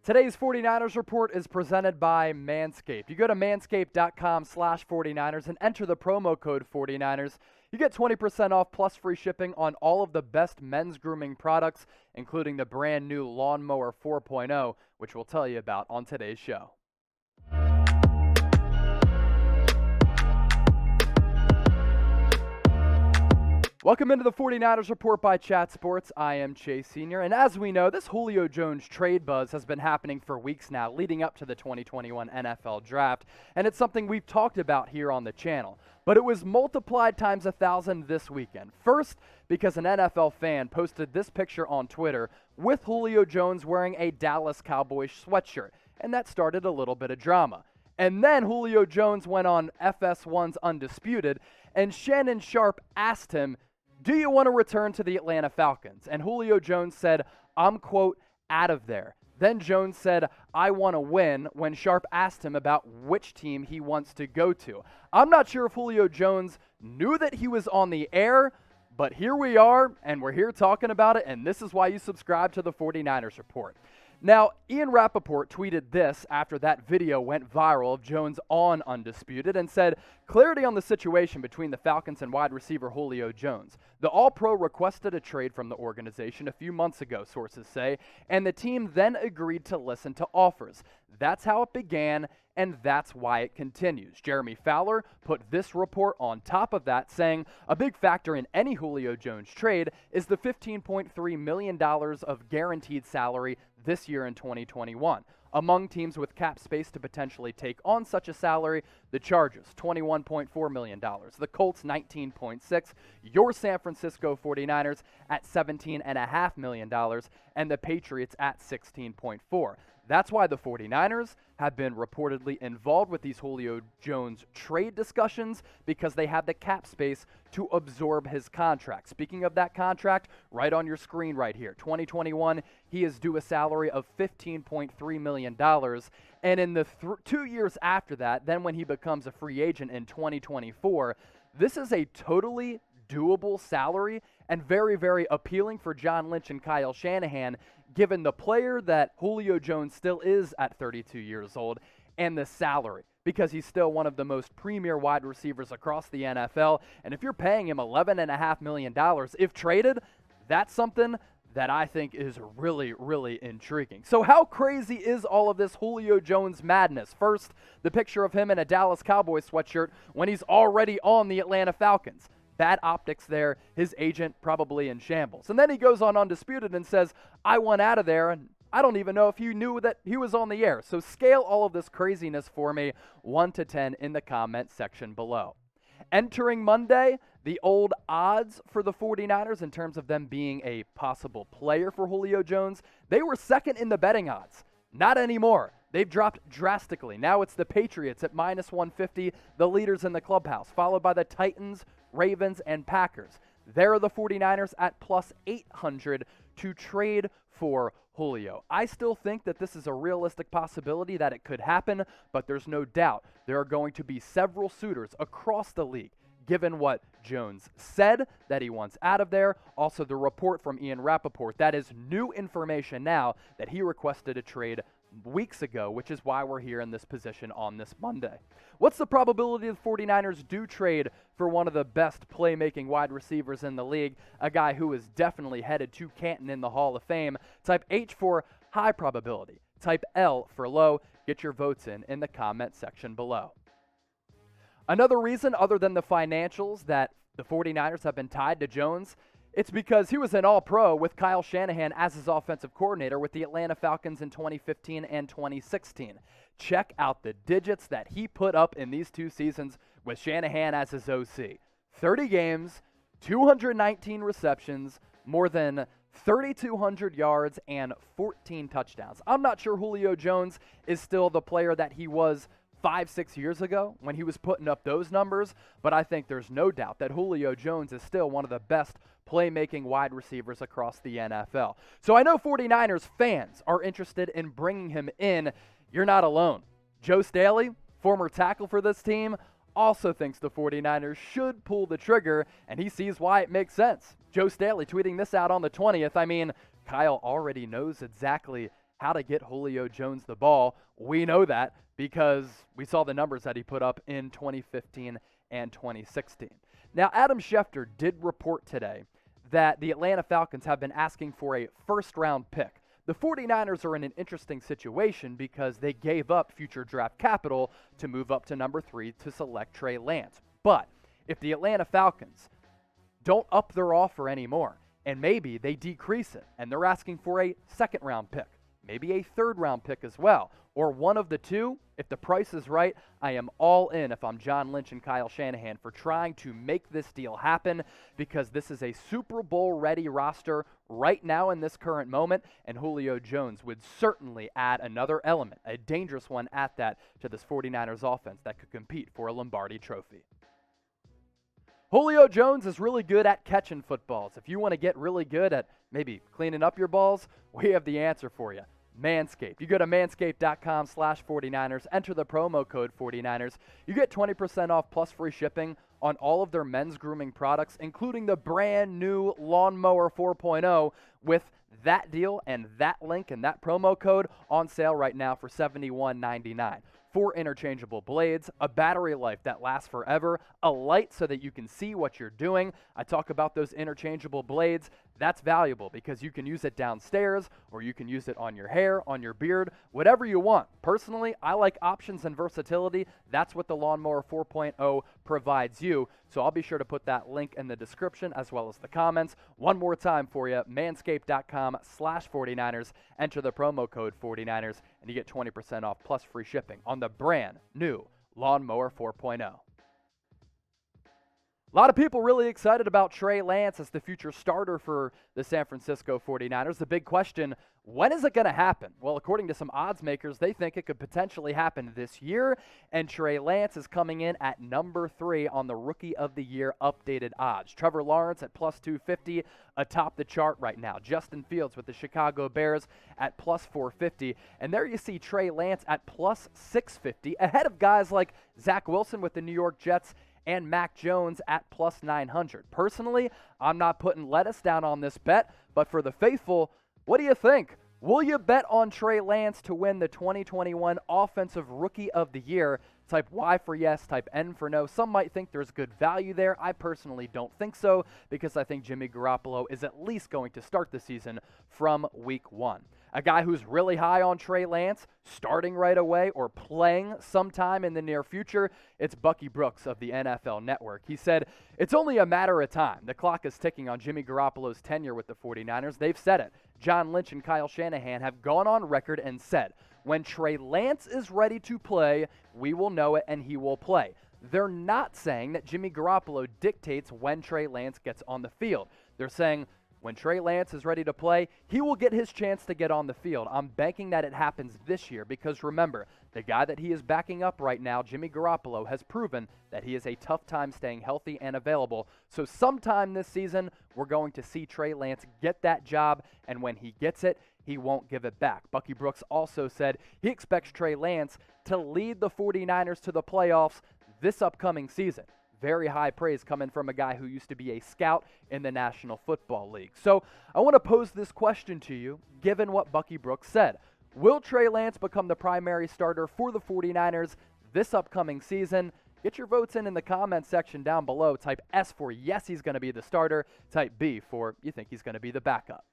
Today's 49ers report is presented by Manscape. You go to manscaped.com/49ers and enter the promo code 49ers. You get 20% off plus free shipping on all of the best men's grooming products, including the brand new Lawnmower 4.0, which we'll tell you about on today's show. Welcome into the 49ers Report by Chat Sports. I am Chase Sr., and as we know, this Julio Jones trade buzz has been happening for weeks now, leading up to the 2021 NFL Draft, and it's something we've talked about here on the channel. But it was multiplied times 1,000 this weekend. First, because an NFL fan posted this picture on Twitter with Julio Jones wearing a Dallas Cowboys sweatshirt, and that started a little bit of drama. And then Julio Jones went on FS1's Undisputed, and Shannon Sharpe asked him, "Do you want to return to the Atlanta Falcons?" And Julio Jones said, "I'm, quote, out of there." Then Jones said, "I want to win," when Sharpe asked him about which team he wants to go to. I'm not sure if Julio Jones knew that he was on the air, but here we are, and we're here talking about it, and this is why you subscribe to the 49ers Report. Now, Rapoport tweeted this after that video went viral of Jones on Undisputed and said, "Clarity on the situation between the Falcons and wide receiver Julio Jones. The All-Pro requested a trade from the organization a few months ago," sources say, and the team then agreed to listen to offers. That's how it began, and that's why it continues. Jeremy Fowler put this report on top of that, saying, "A big factor in any Julio Jones trade is the $15.3 million of guaranteed salary this year in 2021. Among teams with cap space to potentially take on such a salary, the Chargers, $21.4 million, the Colts, $19.6 million, your San Francisco 49ers at $17.5 million, and the Patriots at $16.4 million. That's why the 49ers have been reportedly involved with these Julio Jones trade discussions, because they have the cap space to absorb his contract. Speaking of that contract, right on your screen right here, 2021, he is due a salary of $15.3 million. And in the 2 years after that, then when he becomes a free agent in 2024, this is a totally doable salary and very, very appealing for John Lynch and Kyle Shanahan, given the player that Julio Jones still is at 32 years old and the salary, because he's still one of the most premier wide receivers across the NFL. And if you're paying him $11.5 million, if traded, that's something that I think is really, really intriguing. So how crazy is all of this Julio Jones madness? First, the picture of him in a Dallas Cowboys sweatshirt when he's already on the Atlanta Falcons. Bad optics there, his agent probably in shambles. And then he goes on Undisputed and says, "I went out of there, and I don't even know if you knew that he was on the air." So scale all of this craziness for me, 1 to 10 in the comment section below. Entering Monday, the old odds for the 49ers in terms of them being a possible player for Julio Jones, they were second in the betting odds. Not anymore. They've dropped drastically. Now it's the Patriots at -150, the leaders in the clubhouse, followed by the Titans, Ravens, and Packers. There are the 49ers at +800 to trade for Julio. I still think that this is a realistic possibility that it could happen, but there's no doubt there are going to be several suitors across the league, given what Jones said that he wants out of there. Also, the report from Rapoport, that is new information now, that he requested a trade weeks ago, which is why we're here in this position on this Monday. What's the probability the 49ers do trade for one of the best playmaking wide receivers in the league, a guy who is definitely headed to Canton in the Hall of Fame? Type H for high probability. Type L for low. Get your votes in the comment section below. Another reason other than the financials that the 49ers have been tied to Jones, it's because he was an All-Pro with Kyle Shanahan as his offensive coordinator with the Atlanta Falcons in 2015 and 2016. Check out the digits that he put up in these 2 seasons with Shanahan as his OC. 30 games, 219 receptions, more than 3,200 yards, and 14 touchdowns. I'm not sure Julio Jones is still the player that he was 5-6 years ago when he was putting up those numbers, but I think there's no doubt that Julio Jones is still one of the best playmaking wide receivers across the NFL. So I know 49ers fans are interested in bringing him in. You're not alone. Joe Staley, former tackle for this team, also thinks the 49ers should pull the trigger, and he sees why it makes sense. Joe Staley tweeting this out on the 20th. I mean, Kyle already knows exactly how to get Julio Jones the ball. We know that because we saw the numbers that he put up in 2015 and 2016. Now, Adam Schefter did report today that the Atlanta Falcons have been asking for a first-round pick. The 49ers are in an interesting situation because they gave up future draft capital to move up to number 3 to select Trey Lance. But if the Atlanta Falcons don't up their offer anymore, and maybe they decrease it, and they're asking for a second-round pick, maybe a third-round pick as well, or one of the two, if the price is right, I am all in if I'm John Lynch and Kyle Shanahan for trying to make this deal happen, because this is a Super Bowl-ready roster right now in this current moment, and Julio Jones would certainly add another element, a dangerous one at that, to this 49ers offense that could compete for a Lombardi trophy. Julio Jones is really good at catching footballs. If you want to get really good at maybe cleaning up your balls, we have the answer for you. Manscaped. You go to manscaped.com/49ers, enter the promo code 49ers. You get 20% off plus free shipping on all of their men's grooming products, including the brand new Lawnmower 4.0 with that deal and that link and that promo code on sale right now for $71.99. 4 interchangeable blades, a battery life that lasts forever, a light so that you can see what you're doing. I talk about those interchangeable blades. That's valuable because you can use it downstairs or you can use it on your hair, on your beard, whatever you want. Personally, I like options and versatility. That's what the Lawnmower 4.0 provides you. So I'll be sure to put that link in the description as well as the comments. One more time for you, manscaped.com/49ers. Enter the promo code 49ers and you get 20% off plus free shipping on the brand new Lawnmower 4.0. A lot of people really excited about Trey Lance as the future starter for the San Francisco 49ers. The big question, when is it going to happen? Well, according to some odds makers, they think it could potentially happen this year, and Trey Lance is coming in at number 3 on the Rookie of the Year updated odds. Trevor Lawrence at plus 250 atop the chart right now. Justin Fields with the Chicago Bears at plus 450, and there you see Trey Lance at plus 650, ahead of guys like Zach Wilson with the New York Jets and Mac Jones at plus 900. Personally, I'm not putting lettuce down on this bet, but for the faithful, what do you think? Will you bet on Trey Lance to win the 2021 Offensive Rookie of the Year? Type Y for yes, type N for no. Some might think there's good value there. I personally don't think so because I think Jimmy Garoppolo is at least going to start the season from week 1. A guy who's really high on Trey Lance, starting right away or playing sometime in the near future, it's Bucky Brooks of the NFL Network. He said, it's only a matter of time. The clock is ticking on Jimmy Garoppolo's tenure with the 49ers. They've said it. John Lynch and Kyle Shanahan have gone on record and said, when Trey Lance is ready to play, we will know it and he will play. They're not saying that Jimmy Garoppolo dictates when Trey Lance gets on the field. They're saying, when Trey Lance is ready to play, he will get his chance to get on the field. I'm banking that it happens this year because remember, the guy that he is backing up right now, Jimmy Garoppolo, has proven that he is a tough time staying healthy and available. So sometime this season, we're going to see Trey Lance get that job, and when he gets it, he won't give it back. Bucky Brooks also said he expects Trey Lance to lead the 49ers to the playoffs this upcoming season. Very high praise coming from a guy who used to be a scout in the National Football League. So I want to pose this question to you, given what Bucky Brooks said. Will Trey Lance become the primary starter for the 49ers this upcoming season? Get your votes in the comments section down below. Type S for yes, he's going to be the starter. Type B for you think he's going to be the backup.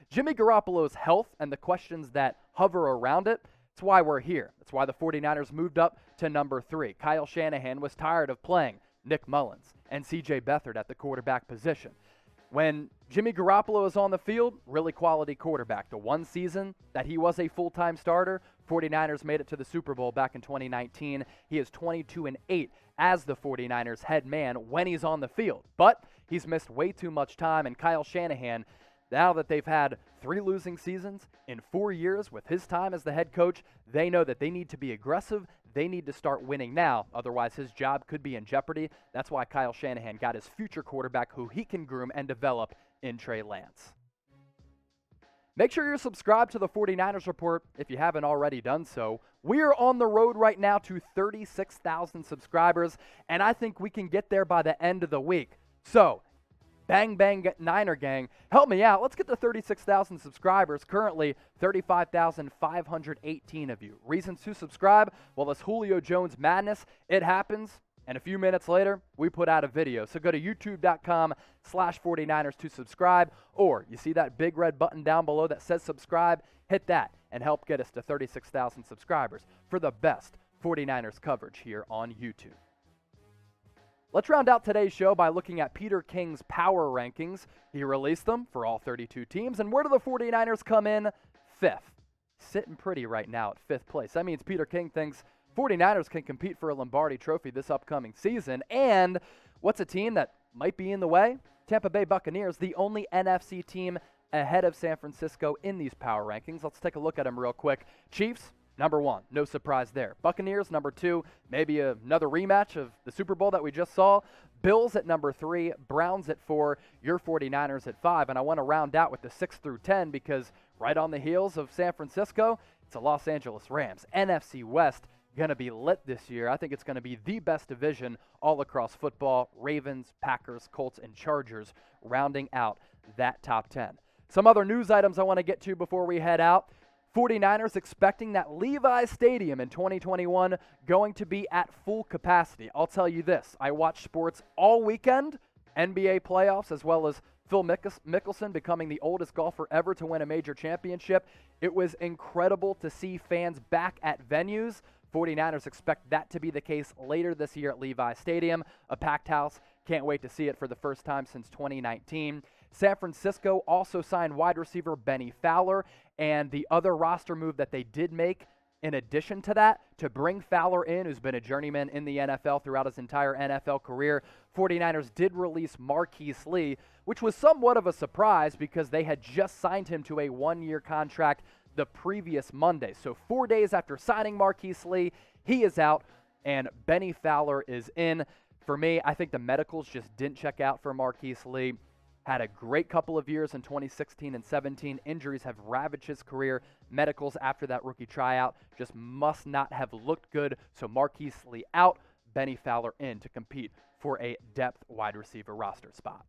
Jimmy Garoppolo's health and the questions that hover around it, that's why we're here. That's why the 49ers moved up to number 3. Kyle Shanahan was tired of playing Nick Mullins and C.J. Beathard at the quarterback position. When Jimmy Garoppolo is on the field, really quality quarterback. The one season that he was a full-time starter, 49ers made it to the Super Bowl back in 2019. He is 22-8 as the 49ers head man when he's on the field. But he's missed way too much time, and Kyle Shanahan, now that they've had 3 losing seasons in 4 years with his time as the head coach, they know that they need to be aggressive. They need to start winning now. Otherwise, his job could be in jeopardy. That's why Kyle Shanahan got his future quarterback who he can groom and develop in Trey Lance. Make sure you're subscribed to the 49ers Report if you haven't already done so. We are on the road right now to 36,000 subscribers, and I think we can get there by the end of the week. So, Bang Bang Niner Gang, help me out. Let's get to 36,000 subscribers. Currently, 35,518 of you. Reasons to subscribe? Well, this Julio Jones madness, it happens. And a few minutes later, we put out a video. So go to youtube.com/49ers to subscribe, or you see that big red button down below that says subscribe, hit that and help get us to 36,000 subscribers for the best 49ers coverage here on YouTube. Let's round out today's show by looking at Peter King's power rankings. He released them for all 32 teams, and where do the 49ers come in? 5th. Sitting pretty right now at 5th place. That means Peter King thinks 49ers can compete for a Lombardi trophy this upcoming season. And what's a team that might be in the way? Tampa Bay Buccaneers, the only NFC team ahead of San Francisco in these power rankings. Let's take a look at them real quick. Chiefs, number 1, no surprise there. Buccaneers, number 2, maybe another rematch of the Super Bowl that we just saw. Bills at number 3, Browns at 4, your 49ers at 5. And I want to round out with the 6 through 10 because right on the heels of San Francisco, it's the Los Angeles Rams. NFC West going to be lit this year. I think it's going to be the best division all across football. Ravens, Packers, Colts, and Chargers rounding out that top 10. Some other news items I want to get to before we head out. 49ers expecting that Levi Stadium in 2021 going to be at full capacity. I'll tell you this, I watched sports all weekend, NBA playoffs, as well as Phil Mickelson becoming the oldest golfer ever to win a major championship. It was incredible to see fans back at venues. 49ers expect that to be the case later this year at Levi Stadium. A packed house. Can't wait to see it for the first time since 2019. San Francisco also signed wide receiver Benny Fowler, and the other roster move that they did make in addition to that, to bring Fowler in, who's been a journeyman in the NFL throughout his entire NFL career, 49ers did release Marquise Lee, which was somewhat of a surprise because they had just signed him to a one-year contract the previous Monday. So 4 days after signing Marquise Lee, he is out, and Benny Fowler is in. For me, I think the medicals just didn't check out for Marquise Lee. Had a great couple of years in 2016 and 17. Injuries have ravaged his career. Medicals after that rookie tryout just must not have looked good. So Marquise Lee out, Benny Fowler in to compete for a depth wide receiver roster spot.